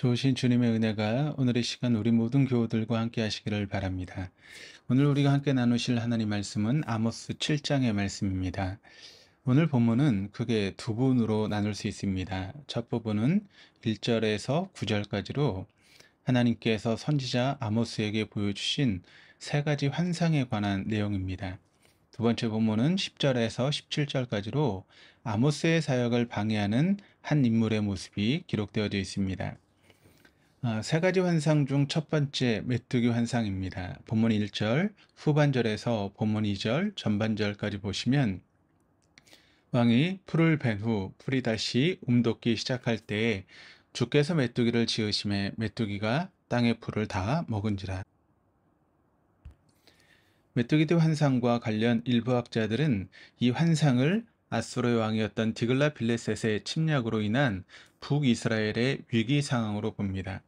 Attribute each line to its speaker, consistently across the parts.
Speaker 1: 좋으신 주님의 은혜가 오늘의 시간 우리 모든 교우들과 함께 하시기를 바랍니다. 오늘 우리가 함께 나누실 하나님 말씀은 아모스 7장의 말씀입니다. 오늘 본문은 크게 두 부분으로 나눌 수 있습니다. 첫 부분은 1절에서 9절까지로 하나님께서 선지자 아모스에게 보여주신 세 가지 환상에 관한 내용입니다. 두 번째 본문은 10절에서 17절까지로 아모스의 사역을 방해하는 한 인물의 모습이 기록되어져 있습니다. 세 가지 환상 중 첫 번째 메뚜기 환상입니다. 본문 1절, 후반절에서 본문 2절, 전반절까지 보시면 왕이 풀을 벤 후 풀이 다시 움돋기 시작할 때에 주께서 메뚜기를 지으심에 메뚜기가 땅의 풀을 다 먹은지라. 메뚜기대 환상과 관련 일부 학자들은 이 환상을 아수르의 왕이었던 디글라빌레셋의 침략으로 인한 북이스라엘의 위기 상황으로 봅니다.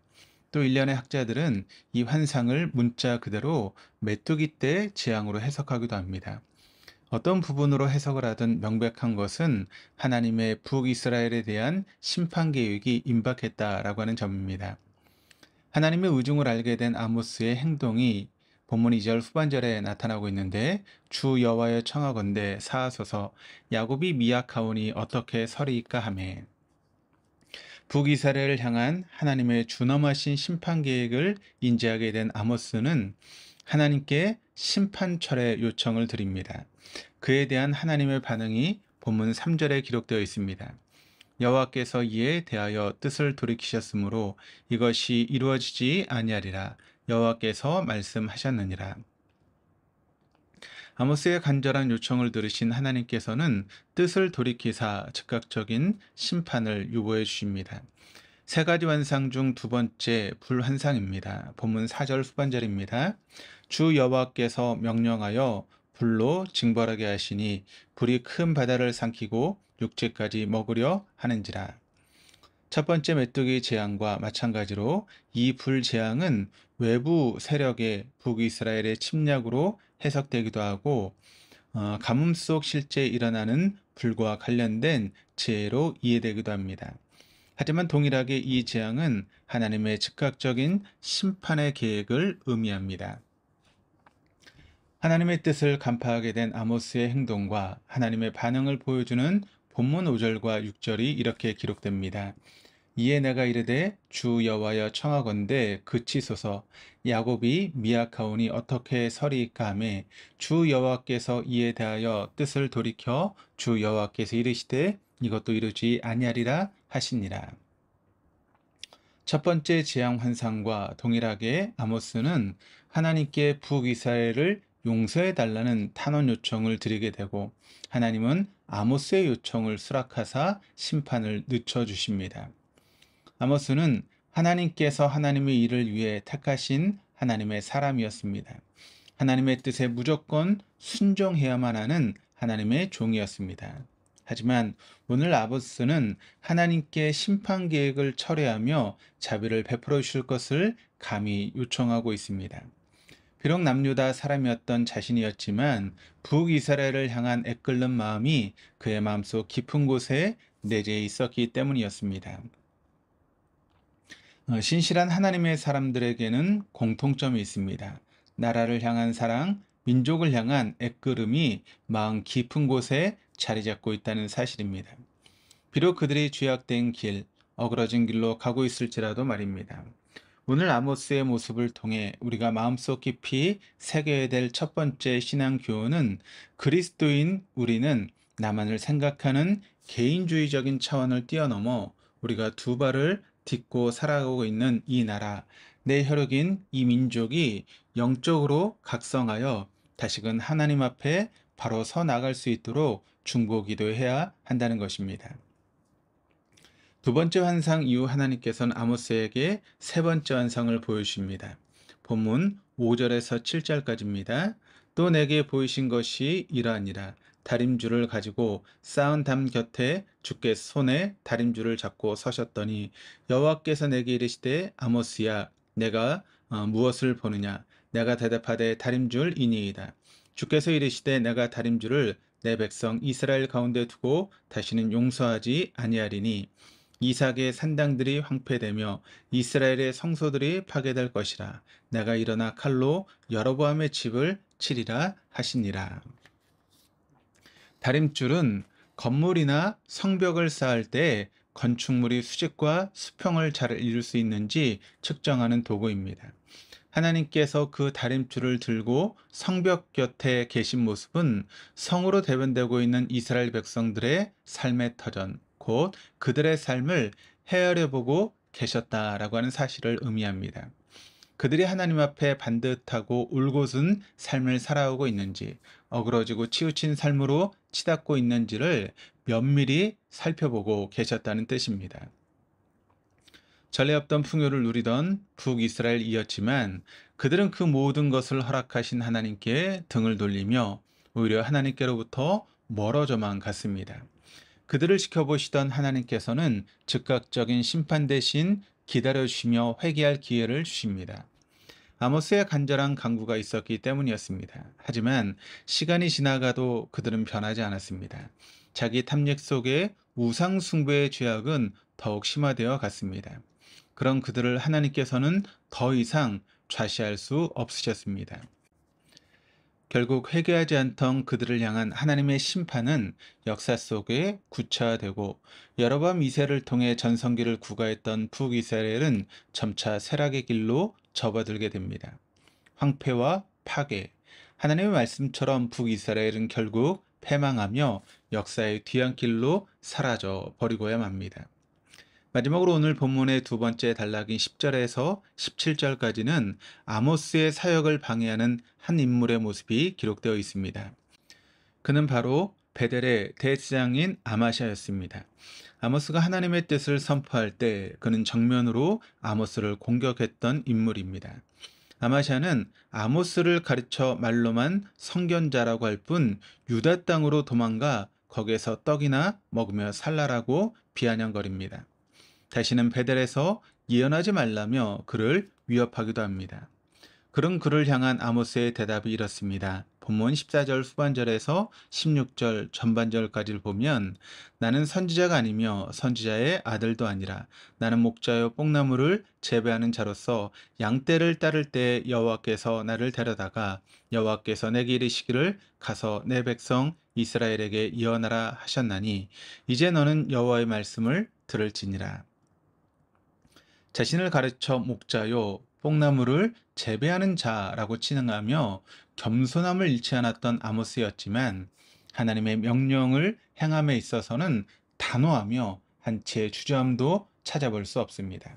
Speaker 1: 또 일련의 학자들은 이 환상을 문자 그대로 메뚜기 떼 재앙으로 해석하기도 합니다. 어떤 부분으로 해석을 하든 명백한 것은 하나님의 북이스라엘에 대한 심판 계획이 임박했다라고 하는 점입니다. 하나님의 의중을 알게 된 아모스의 행동이 본문 2절 후반절에 나타나고 있는데 주 여호와여 청하건대 사하소서 야곱이 미약하오니 어떻게 서리이까 하매 북이스라엘을 향한 하나님의 준엄하신 심판 계획을 인지하게 된 아모스는 하나님께 심판철의 요청을 드립니다. 그에 대한 하나님의 반응이 본문 3절에 기록되어 있습니다. 여호와께서 이에 대하여 뜻을 돌이키셨으므로 이것이 이루어지지 아니하리라. 여호와께서 말씀하셨느니라. 아모스의 간절한 요청을 들으신 하나님께서는 뜻을 돌이키사 즉각적인 심판을 유보해 주십니다. 세 가지 환상 중 두 번째 불환상입니다. 본문 4절 후반절입니다. 주 여호와께서 명령하여 불로 징벌하게 하시니 불이 큰 바다를 삼키고 육지까지 먹으려 하는지라. 첫 번째 메뚜기 재앙과 마찬가지로 이 불재앙은 외부 세력의 북이스라엘의 침략으로 해석되기도 하고 가뭄 속 실제 일어나는 불과 관련된 재해로 이해되기도 합니다. 하지만 동일하게 이 재앙은 하나님의 즉각적인 심판의 계획을 의미합니다. 하나님의 뜻을 간파하게 된 아모스의 행동과 하나님의 반응을 보여주는 본문 5절과 6절이 이렇게 기록됩니다. 이에 내가 이르되 주 여호와여 청하건대 그치소서 야곱이 미약하오니 어떻게 서리이까 하매 주 여호와께서 이에 대하여 뜻을 돌이켜 주 여호와께서 이르시되 이것도 이루지 아니하리라 하시니라. 첫 번째 재앙 환상과 동일하게 아모스는 하나님께 북이스라엘을 용서해 달라는 탄원 요청을 드리게 되고 하나님은 아모스의 요청을 수락하사 심판을 늦춰주십니다. 아모스는 하나님께서 하나님의 일을 위해 택하신 하나님의 사람이었습니다. 하나님의 뜻에 무조건 순종해야만 하는 하나님의 종이었습니다. 하지만 오늘 아모스는 하나님께 심판 계획을 철회하며 자비를 베풀어 주실 것을 감히 요청하고 있습니다. 비록 남유다 사람이었던 자신이었지만 북이스라엘을 향한 애끓는 마음이 그의 마음속 깊은 곳에 내재해 있었기 때문이었습니다. 신실한 하나님의 사람들에게는 공통점이 있습니다. 나라를 향한 사랑, 민족을 향한 애끓음이 마음 깊은 곳에 자리 잡고 있다는 사실입니다. 비록 그들이 죄악된 길, 어그러진 길로 가고 있을지라도 말입니다. 오늘 아모스의 모습을 통해 우리가 마음속 깊이 새겨야 될 첫 번째 신앙 교훈은 그리스도인 우리는 나만을 생각하는 개인주의적인 차원을 뛰어넘어 우리가 두 발을 딛고 살아가고 있는 이 나라, 내 혈육인 이 민족이 영적으로 각성하여 다시금 하나님 앞에 바로 서 나갈 수 있도록 중보기도해야 한다는 것입니다. 두 번째 환상 이후 하나님께서는 아모스에게 세 번째 환상을 보여주십니다. 본문 5절에서 7절까지입니다. 또 내게 보이신 것이 이러하니라. 다림줄을 가지고 쌓은 담 곁에 주께 손에 다림줄을 잡고 서셨더니 여호와께서 내게 이르시되 아모스야 내가 무엇을 보느냐 내가 대답하되 다림줄이니이다. 주께서 이르시되 내가 다림줄을 내 백성 이스라엘 가운데 두고 다시는 용서하지 아니하리니 이삭의 산당들이 황폐되며 이스라엘의 성소들이 파괴될 것이라. 내가 일어나 칼로 여로보암의 집을 치리라 하시니라. 다림줄은 건물이나 성벽을 쌓을 때 건축물이 수직과 수평을 잘 이룰 수 있는지 측정하는 도구입니다. 하나님께서 그 다림줄을 들고 성벽 곁에 계신 모습은 성으로 대변되고 있는 이스라엘 백성들의 삶의 터전, 곧 그들의 삶을 헤아려 보고 계셨다라고 하는 사실을 의미합니다. 그들이 하나님 앞에 반듯하고 울곧은 삶을 살아오고 있는지, 어그러지고 치우친 삶으로 치닫고 있는지를 면밀히 살펴보고 계셨다는 뜻입니다. 전에 없던 풍요를 누리던 북이스라엘이었지만 그들은 그 모든 것을 허락하신 하나님께 등을 돌리며 오히려 하나님께로부터 멀어져만 갔습니다. 그들을 지켜보시던 하나님께서는 즉각적인 심판 대신 기다려주시며 회개할 기회를 주십니다. 아모스의 간절한 간구가 있었기 때문이었습니다. 하지만 시간이 지나가도 그들은 변하지 않았습니다. 자기 탐닉 속에 우상 숭배의 죄악은 더욱 심화되어 갔습니다. 그런 그들을 하나님께서는 더 이상 좌시할 수 없으셨습니다. 결국 회개하지 않던 그들을 향한 하나님의 심판은 역사 속에 구체화되고 여로보암 2세를 통해 전성기를 구가했던 북이스라엘은 점차 쇠락의 길로 접어들게 됩니다. 황폐와 파괴, 하나님의 말씀처럼 북이스라엘은 결국 패망하며 역사의 뒤안길로 사라져 버리고야 맙니다. 마지막으로 오늘 본문의 두 번째 단락인 10절에서 17절까지는 아모스의 사역을 방해하는 한 인물의 모습이 기록되어 있습니다. 그는 바로 베델의 대제사장인 아마샤였습니다. 아모스가 하나님의 뜻을 선포할 때 그는 정면으로 아모스를 공격했던 인물입니다. 아마샤는 아모스를 가르쳐 말로만 선견자라고 할 뿐 유다 땅으로 도망가 거기에서 떡이나 먹으며 살라라고 비아냥거립니다. 다시는 베델에서 예언하지 말라며 그를 위협하기도 합니다. 그런 그를 향한 아모스의 대답이 이렇습니다. 본문 14절 후반절에서 16절 전반절까지를 보면 나는 선지자가 아니며 선지자의 아들도 아니라 나는 목자여 뽕나무를 재배하는 자로서 양떼를 따를 때 여호와께서 나를 데려다가 여호와께서 내게 이르시기를 가서 내 백성 이스라엘에게 예언하라 하셨나니 이제 너는 여호와의 말씀을 들을지니라. 자신을 가르쳐 목자요 뽕나무를 재배하는 자라고 칭하며 겸손함을 잃지 않았던 아모스였지만 하나님의 명령을 행함에 있어서는 단호하며 한치의 주저함도 찾아볼 수 없습니다.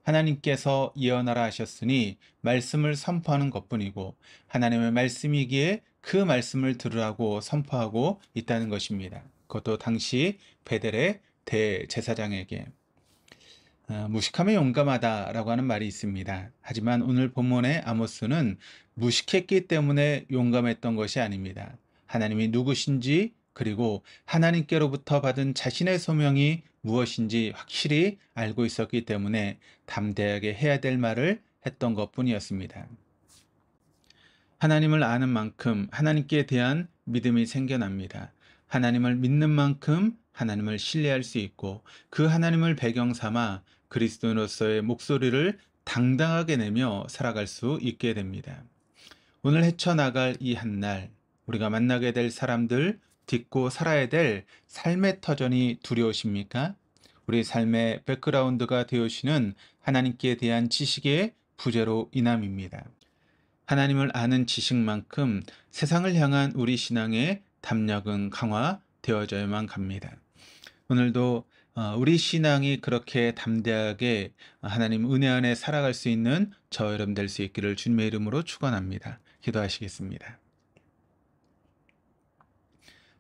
Speaker 1: 하나님께서 예언하라 하셨으니 말씀을 선포하는 것뿐이고 하나님의 말씀이기에 그 말씀을 들으라고 선포하고 있다는 것입니다. 그것도 당시 베델의 대제사장에게. 무식함에 용감하다라고 하는 말이 있습니다. 하지만 오늘 본문의 아모스는 무식했기 때문에 용감했던 것이 아닙니다. 하나님이 누구신지 그리고 하나님께로부터 받은 자신의 소명이 무엇인지 확실히 알고 있었기 때문에 담대하게 해야 될 말을 했던 것뿐이었습니다. 하나님을 아는 만큼 하나님께 대한 믿음이 생겨납니다. 하나님을 믿는 만큼 하나님을 신뢰할 수 있고 그 하나님을 배경 삼아 그리스도인으로서의 목소리를 당당하게 내며 살아갈 수 있게 됩니다. 오늘 헤쳐나갈 이 한날 우리가 만나게 될 사람들, 딛고 살아야 될 삶의 터전이 두려우십니까? 우리 삶의 백그라운드가 되어주시는 하나님께 대한 지식의 부재로 인함입니다. 하나님을 아는 지식만큼 세상을 향한 우리 신앙의 담력은 강화되어져야만 갑니다. 오늘도 우리 신앙이 그렇게 담대하게 하나님 은혜 안에 살아갈 수 있는 저 여러분 될 수 있기를 주님의 이름으로 축원합니다. 기도하시겠습니다.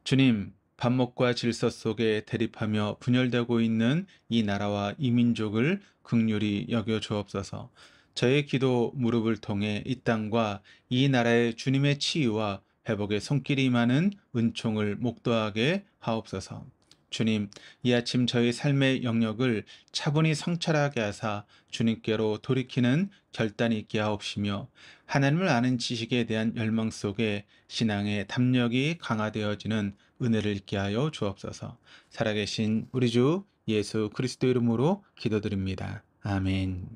Speaker 1: 주님, 반목과 질서 속에 대립하며 분열되고 있는 이 나라와 이 민족을 긍휼히 여겨 주옵소서. 저의 기도 무릎을 통해 이 땅과 이 나라의 주님의 치유와 회복의 손길이 임하는 은총을 목도하게 하옵소서. 주님, 이 아침 저희 삶의 영역을 차분히 성찰하게 하사 주님께로 돌이키는 결단이 있게 하옵시며 하나님을 아는 지식에 대한 열망 속에 신앙의 담력이 강화되어지는 은혜를 있게 하여 주옵소서. 살아계신 우리 주 예수 그리스도 이름으로 기도드립니다. 아멘.